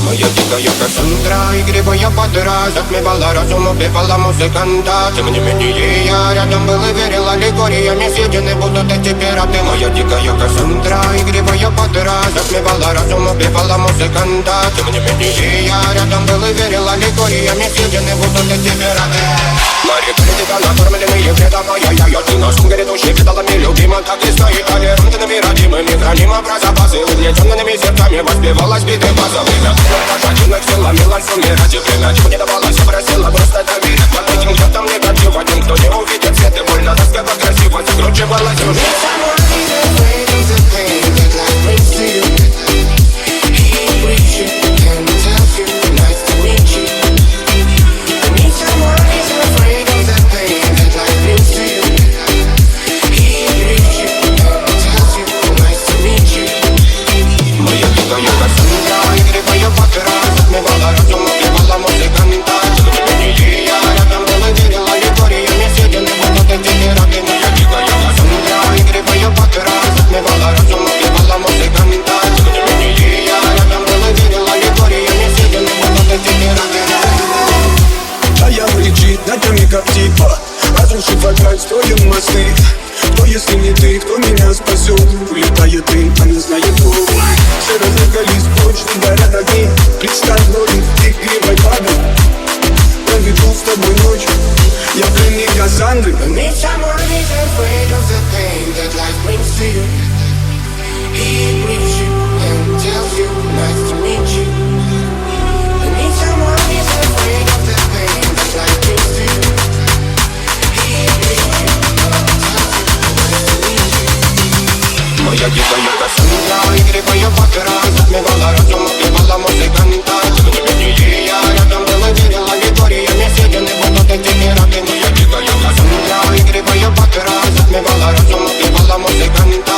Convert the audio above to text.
Моя дикая Кассандра, игривая подра, затмевала разум, убивала музыканта. Тем не менее я рядом был и верил, аллегориями съедены будут эти пираты. Моя дикая Кассандра, игривая подра, затмевала разум, убивала музыканта. Тем не менее я рядом был и верил, аллегориями съедены будут эти пираты. Мари критика, накормленные вредом, ай-яй-яй, ты нашим грядущим педалами любима, так и стоит толерантными, родимыми, хранима про запасы. Угнетенными сердцами воспевалась биты базовыми. Пожадинных силами лансуми ради время, чего не давалось, просила просто доверять. Под этим где-то негатив, один, кто не увидит свет, и больно тоскова красиво закручивала сюжет. Как типа, разрушив опять строим мосты. Кто, если не ты, кто меня спасет? Улетает дым, а не знает кто. Все разыгрались прочь, не горят огни. Представь роли, игривой падай. Проведу с тобой ночь, я пленник Кассандры. Моя дикая Кассандра, игривая подра, затмевала разум, убивала музыканта. Тем не менее я рядом был и верил, аллегориями съедены будут эти пираты. Моя дикая Кассандра, игривая подра, затмевала разум, убивала музыканта.